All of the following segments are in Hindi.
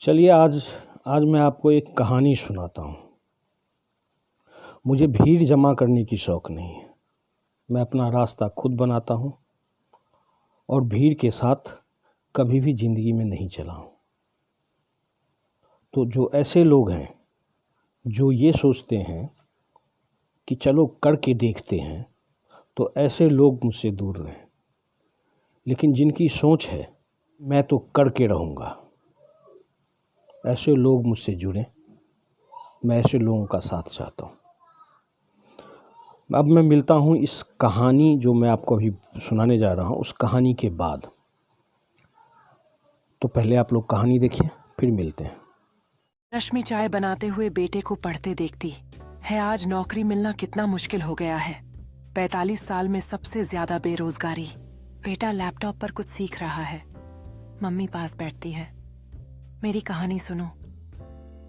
चलिए आज आज मैं आपको एक कहानी सुनाता हूँ। मुझे भीड़ जमा करने की शौक़ नहीं है। मैं अपना रास्ता खुद बनाता हूँ और भीड़ के साथ कभी भी ज़िंदगी में नहीं चला हूँ। तो जो ऐसे लोग हैं जो ये सोचते हैं कि चलो करके देखते हैं, तो ऐसे लोग मुझसे दूर रहें। लेकिन जिनकी सोच है मैं तो करके रहूँगा, ऐसे लोग मुझसे जुड़ें। मैं ऐसे लोगों का साथ चाहता हूँ। अब मैं मिलता हूँ इस कहानी जो मैं आपको अभी सुनाने जा रहा हूँ, उस कहानी के बाद। तो पहले आप लोग कहानी देखिए, फिर मिलते हैं। रश्मि चाय बनाते हुए बेटे को पढ़ते देखती है। आज नौकरी मिलना कितना मुश्किल हो गया है। 45 साल में सबसे ज्यादा बेरोजगारी। बेटा लैपटॉप पर कुछ सीख रहा है। मम्मी पास बैठती है। मेरी कहानी सुनो।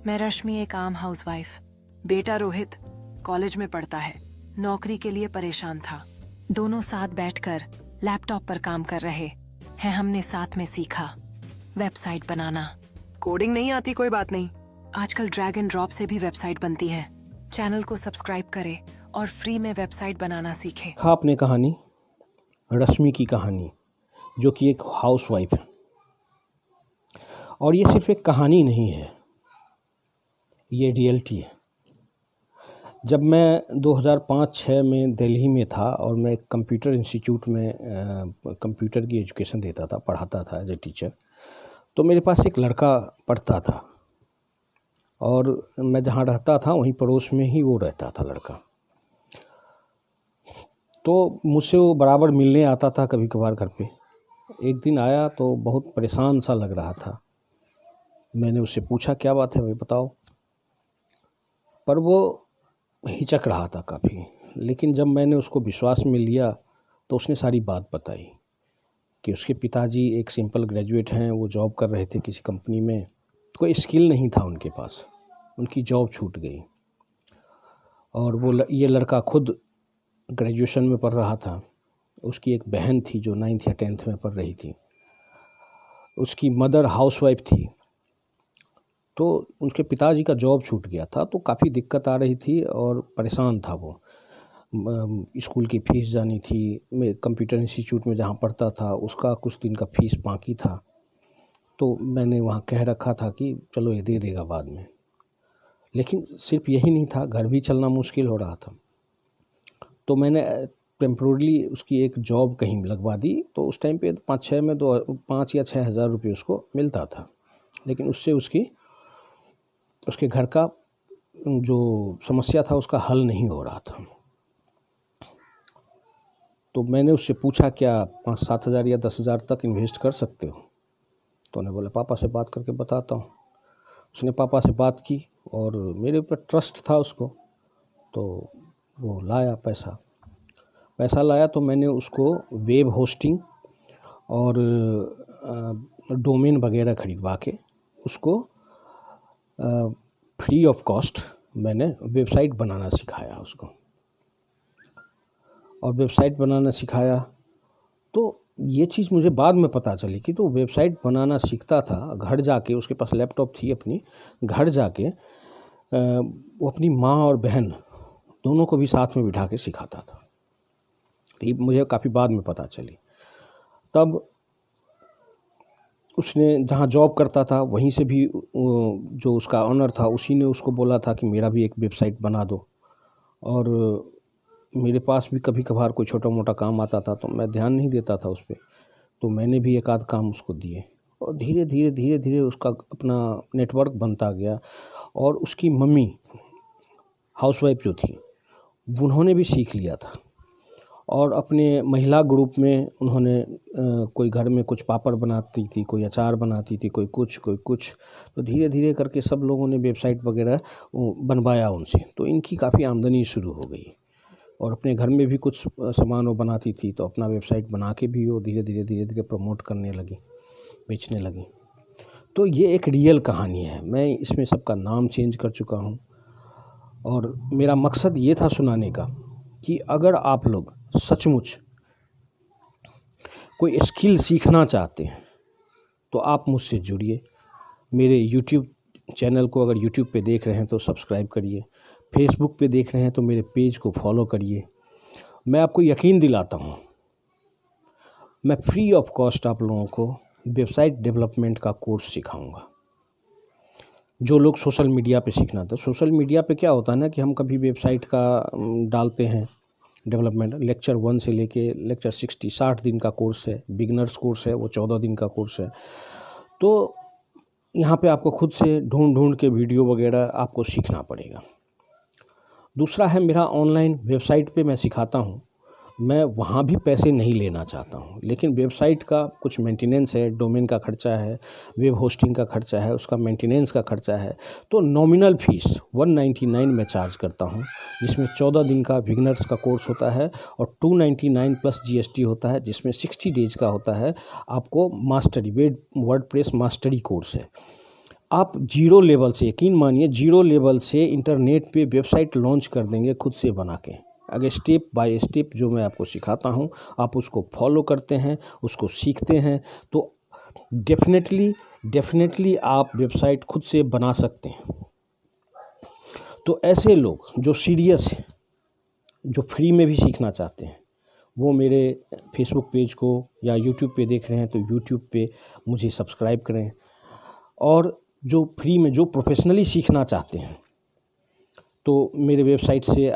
मैं रश्मि, एक आम हाउसवाइफ। बेटा रोहित कॉलेज में पढ़ता है, नौकरी के लिए परेशान था। दोनों साथ बैठकर लैपटॉप पर काम कर रहे हैं। हमने साथ में सीखा वेबसाइट बनाना। कोडिंग नहीं आती कोई बात नहीं, आजकल ड्रैग एंड ड्रॉप से भी वेबसाइट बनती है। चैनल को सब्सक्राइब करें और फ्री में वेबसाइट बनाना सीखें। हाँ, आपने कहानी रश्मि की कहानी, जो कि एक हाउसवाइफ है। और ये सिर्फ एक कहानी नहीं है, ये रियलिटी है। जब मैं 2005-06 में दिल्ली में था और मैं एक कंप्यूटर इंस्टीट्यूट में कंप्यूटर की एजुकेशन देता था, पढ़ाता था एज ए टीचर, तो मेरे पास एक लड़का पढ़ता था और मैं जहाँ रहता था वहीं पड़ोस में ही वो रहता था लड़का। तो मुझसे वो बराबर मिलने आता था कभी कभार घर पे। एक दिन आया तो बहुत परेशान सा लग रहा था। मैंने उससे पूछा, क्या बात है भाई, बताओ। पर वो हिचक रहा था काफ़ी। लेकिन जब मैंने उसको विश्वास में लिया तो उसने सारी बात बताई कि उसके पिताजी एक सिंपल ग्रेजुएट हैं, वो जॉब कर रहे थे किसी कंपनी में, कोई स्किल नहीं था उनके पास, उनकी जॉब छूट गई। और वो ये लड़का खुद ग्रेजुएशन में पढ़ रहा था। उसकी एक बहन थी जो 9th या 10th में पढ़ रही थी। उसकी मदर हाउसवाइफ थी। तो उनके पिताजी का जॉब छूट गया था, तो काफ़ी दिक्कत आ रही थी और परेशान था वो। स्कूल की फ़ीस जानी थी। मैं कंप्यूटर इंस्टीट्यूट में जहाँ पढ़ता था उसका कुछ दिन का फ़ीस बाकी था। तो मैंने वहाँ कह रखा था कि चलो ये दे देगा बाद में। लेकिन सिर्फ यही नहीं था, घर भी चलना मुश्किल हो रहा था। तो मैंने टेम्पोरली उसकी एक जॉब कहीं लगवा दी। तो उस टाइम पे 5-6 में 5 या 6 हज़ार रुपये उसको मिलता था। लेकिन उससे उसके घर का जो समस्या था उसका हल नहीं हो रहा था। तो मैंने उससे पूछा, क्या 5-7 हज़ार या 10 हज़ार तक इन्वेस्ट कर सकते हो? तो उन्होंने बोला, पापा से बात करके बताता हूँ। उसने पापा से बात की और मेरे ऊपर ट्रस्ट था उसको, तो वो लाया पैसा लाया। तो मैंने उसको वेब होस्टिंग और डोमेन वगैरह खरीदवा के उसको फ्री ऑफ कॉस्ट मैंने वेबसाइट बनाना सिखाया उसको। और वेबसाइट बनाना सिखाया तो ये चीज़ मुझे बाद में पता चली कि तो वेबसाइट बनाना सीखता था घर जाके, उसके पास लैपटॉप थी अपनी, घर जाके वो अपनी माँ और बहन दोनों को भी साथ में बिठा के सिखाता था। ये मुझे काफ़ी बाद में पता चली। तब उसने जहाँ जॉब करता था वहीं से भी जो उसका ऑनर था उसी ने उसको बोला था कि मेरा भी एक वेबसाइट बना दो। और मेरे पास भी कभी कभार कोई छोटा मोटा काम आता था तो मैं ध्यान नहीं देता था उस पर, तो मैंने भी एक आध काम उसको दिए। और धीरे धीरे उसका अपना नेटवर्क बनता गया। और उसकी मम्मी हाउसवाइफ जो थी उन्होंने भी सीख लिया था। और अपने महिला ग्रुप में उन्होंने कोई घर में कुछ पापड़ बनाती थी, कोई अचार बनाती थी, कोई कुछ। तो धीरे धीरे करके सब लोगों ने वेबसाइट वगैरह बनवाया उनसे। तो इनकी काफ़ी आमदनी शुरू हो गई। और अपने घर में भी कुछ सामान वो बनाती थी, तो अपना वेबसाइट बना के भी वो धीरे धीरे प्रमोट करने लगी, बेचने लगी। तो ये एक रियल कहानी है। मैं इसमें सबका नाम चेंज कर चुका हूँ। और मेरा मकसद ये था सुनाने का कि अगर आप लोग सचमुच कोई स्किल सीखना चाहते हैं तो आप मुझसे जुड़िए। मेरे यूट्यूब चैनल को अगर यूट्यूब पे देख रहे हैं तो सब्सक्राइब करिए, फेसबुक पे देख रहे हैं तो मेरे पेज को फॉलो करिए। मैं आपको यकीन दिलाता हूँ, मैं फ्री ऑफ कॉस्ट आप लोगों को वेबसाइट डेवलपमेंट का कोर्स सिखाऊंगा। जो लोग सोशल मीडिया पे सीखना था, सोशल मीडिया पे क्या होता है ना कि हम कभी वेबसाइट का डालते हैं डेवलपमेंट, लेक्चर 1 से लेके लेक्चर 60 दिन का कोर्स है, बिगनर्स कोर्स है, वो 14 दिन का कोर्स है। तो यहाँ पे आपको खुद से ढूंढ के वीडियो वगैरह आपको सीखना पड़ेगा। दूसरा है मेरा ऑनलाइन वेबसाइट पे मैं सिखाता हूँ, मैं वहाँ भी पैसे नहीं लेना चाहता हूँ, लेकिन वेबसाइट का कुछ मेंटेनेंस है, डोमेन का खर्चा है, वेब होस्टिंग का खर्चा है, उसका मेंटेनेंस का खर्चा है। तो नॉमिनल फ़ीस 199 में चार्ज करता हूँ, जिसमें 14 दिन का बिगनर्स का कोर्स होता है और 299 प्लस GST होता है, जिसमें 60 डेज का होता है आपको मास्टरी, वर्डप्रेस मास्टरी कोर्स है। आप जीरो लेवल से, यकीन मानिए जीरो लेवल से इंटरनेट पे वेबसाइट लॉन्च कर देंगे खुद से बना के। अगर स्टेप बाय स्टेप जो मैं आपको सिखाता हूँ आप उसको फॉलो करते हैं, उसको सीखते हैं, तो डेफिनेटली आप वेबसाइट खुद से बना सकते हैं। तो ऐसे लोग जो सीरियस हैं, जो फ्री में भी सीखना चाहते हैं, वो मेरे फेसबुक पेज को या यूट्यूब पे देख रहे हैं तो यूट्यूब पे मुझे सब्सक्राइब करें। और जो फ्री में, जो प्रोफेशनली सीखना चाहते हैं, तो मेरे वेबसाइट से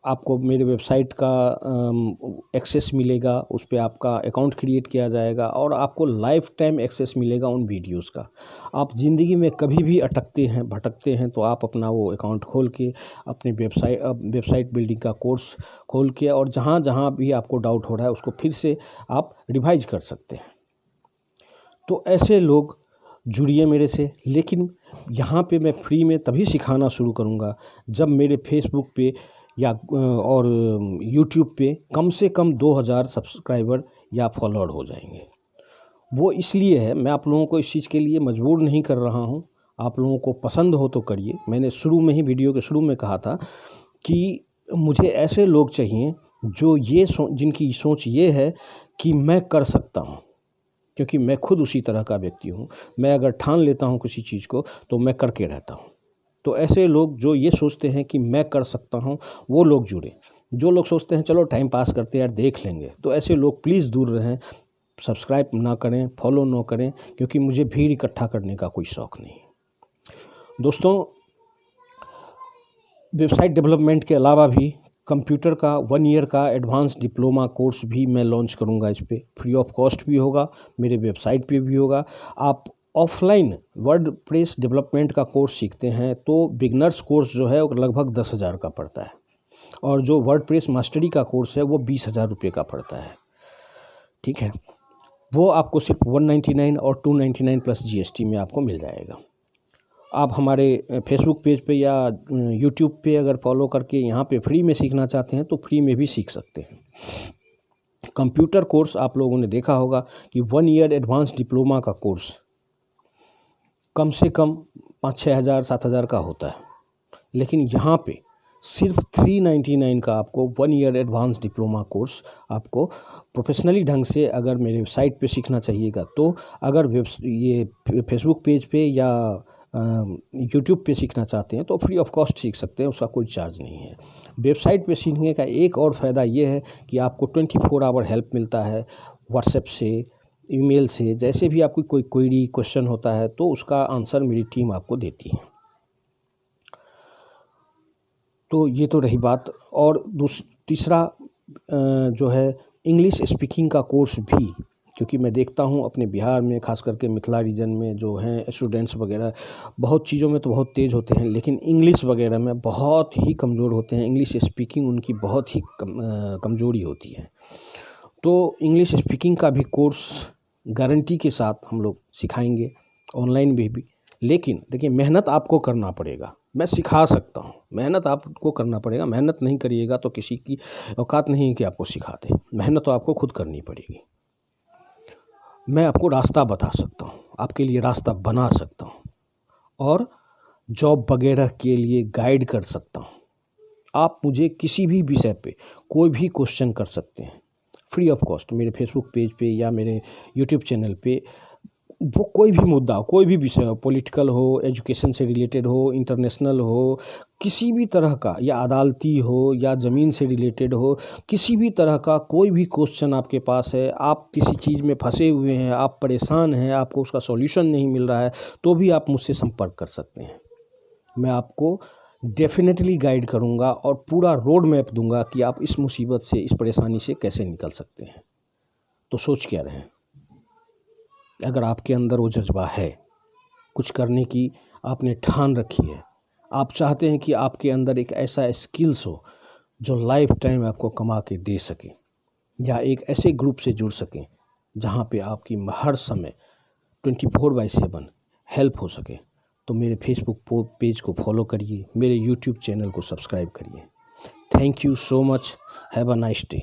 आपको मेरे वेबसाइट का एक्सेस मिलेगा, उस पर आपका अकाउंट क्रिएट किया जाएगा और आपको लाइफ टाइम एक्सेस मिलेगा उन वीडियोस का। आप ज़िंदगी में कभी भी अटकते हैं, भटकते हैं, तो आप अपना वो अकाउंट खोल के अपने वेबसाइट बिल्डिंग का कोर्स खोल के और जहाँ जहाँ भी आपको डाउट हो रहा है उसको फिर से आप रिवाइज कर सकते हैं। तो ऐसे लोग जुड़िए मेरे से, लेकिन यहाँ पे मैं फ्री में तभी सिखाना शुरू करूँगा जब मेरे फेसबुक पे या और यूट्यूब पे कम से कम 2000 सब्सक्राइबर या फॉलोअर हो जाएंगे। वो इसलिए है, मैं आप लोगों को इस चीज़ के लिए मजबूर नहीं कर रहा हूँ, आप लोगों को पसंद हो तो करिए। मैंने शुरू में ही, वीडियो के शुरू में कहा था कि मुझे ऐसे लोग चाहिए जो जिनकी सोच ये है कि मैं कर सकता हूँ, क्योंकि मैं खुद उसी तरह का व्यक्ति हूँ। मैं अगर ठान लेता हूँ किसी चीज़ को तो मैं करके रहता हूँ। तो ऐसे लोग जो ये सोचते हैं कि मैं कर सकता हूँ, वो लोग जुड़े। जो लोग सोचते हैं चलो टाइम पास करते हैं यार, देख लेंगे, तो ऐसे लोग प्लीज़ दूर रहें, सब्सक्राइब ना करें, फॉलो ना करें, क्योंकि मुझे भीड़ इकट्ठा करने का कोई शौक़ नहीं। दोस्तों, वेबसाइट डेवलपमेंट के अलावा भी कंप्यूटर का 1 ईयर का एडवांस डिप्लोमा कोर्स भी मैं लॉन्च करूंगा। इस पे फ्री ऑफ कॉस्ट भी होगा, मेरे वेबसाइट पे भी होगा। आप ऑफलाइन वर्डप्रेस डेवलपमेंट का कोर्स सीखते हैं तो बिगनर्स कोर्स जो है वो लगभग 10,000 का पड़ता है, और जो वर्डप्रेस मास्टरी का कोर्स है वो 20,000 रुपये का पड़ता है। ठीक है, वो आपको सिर्फ 199 और 299 प्लस GST में आपको मिल जाएगा। आप हमारे फेसबुक पेज पे या यूट्यूब पे अगर फॉलो करके यहाँ पे फ्री में सीखना चाहते हैं तो फ्री में भी सीख सकते हैं। कंप्यूटर कोर्स आप लोगों ने देखा होगा कि 1 ईयर एडवांस डिप्लोमा का कोर्स कम से कम 5-6 हज़ार 7 हज़ार का होता है, लेकिन यहाँ पे सिर्फ 399 का आपको 1 ईयर एडवांस डिप्लोमा कोर्स आपको प्रोफेशनली ढंग से अगर मेरे साइट पे सीखना चाहिएगा, तो अगर ये फेसबुक पेज पे या यूट्यूब पे सीखना चाहते हैं तो फ्री ऑफ कॉस्ट सीख सकते हैं, उसका कोई चार्ज नहीं है। वेबसाइट पे सीखने का एक और फ़ायदा ये है कि आपको 24 आवर हेल्प मिलता है, व्हाट्सएप से, ईमेल से, जैसे भी आपकी कोई क्वेरी क्वेश्चन होता है तो उसका आंसर मेरी टीम आपको देती है। तो ये तो रही बात। और तीसरा जो है इंग्लिश स्पीकिंग का कोर्स भी, क्योंकि मैं देखता हूँ अपने बिहार में, खास करके मिथिला रीजन में जो हैं स्टूडेंट्स वगैरह बहुत चीज़ों में तो बहुत तेज़ होते हैं, लेकिन इंग्लिश वगैरह में बहुत ही कमज़ोर होते हैं। इंग्लिश स्पीकिंग उनकी बहुत ही कमज़ोरी होती है। तो इंग्लिश स्पीकिंग का भी कोर्स गारंटी के साथ हम लोग सिखाएंगे, ऑनलाइन भी। लेकिन देखिए, मेहनत आपको करना पड़ेगा। मैं सिखा सकता हूँ, मेहनत आपको करना पड़ेगा। मेहनत नहीं करिएगा तो किसी की औकात नहीं है कि आपको सिखा दे। मेहनत तो आपको खुद करनी पड़ेगी। मैं आपको रास्ता बता सकता हूँ, आपके लिए रास्ता बना सकता हूँ, और जॉब वगैरह के लिए गाइड कर सकता हूँ। आप मुझे किसी भी विषय पे कोई भी क्वेश्चन कर सकते हैं फ्री ऑफ कॉस्ट, मेरे फेसबुक पेज पे या मेरे यूट्यूब चैनल पे वो कोई भी मुद्दा हो, कोई भी विषय हो, पॉलिटिकल हो, एजुकेशन से रिलेटेड हो, इंटरनेशनल हो, किसी भी तरह का, या अदालती हो या ज़मीन से रिलेटेड हो, किसी भी तरह का कोई भी क्वेश्चन आपके पास है, आप किसी चीज़ में फंसे हुए हैं, आप परेशान हैं, आपको उसका सॉल्यूशन नहीं मिल रहा है, तो भी आप मुझसे संपर्क कर सकते हैं। मैं आपको डेफिनेटली गाइड करूंगा और पूरा रोड मैप दूंगा कि आप इस मुसीबत से, इस परेशानी से कैसे निकल सकते हैं। तो सोच क्या रहें, अगर आपके अंदर वो जज्बा है, कुछ करने की आपने ठान रखी है, आप चाहते हैं कि आपके अंदर एक ऐसा स्किल्स हो जो लाइफ टाइम आपको कमा के दे सके, या एक ऐसे ग्रुप से जुड़ सकें जहाँ पे आपकी हर समय 24/7 हेल्प हो सके, तो मेरे फेसबुक पेज को फॉलो करिए, मेरे यूट्यूब चैनल को सब्सक्राइब करिए। Thank you so much, have a nice day.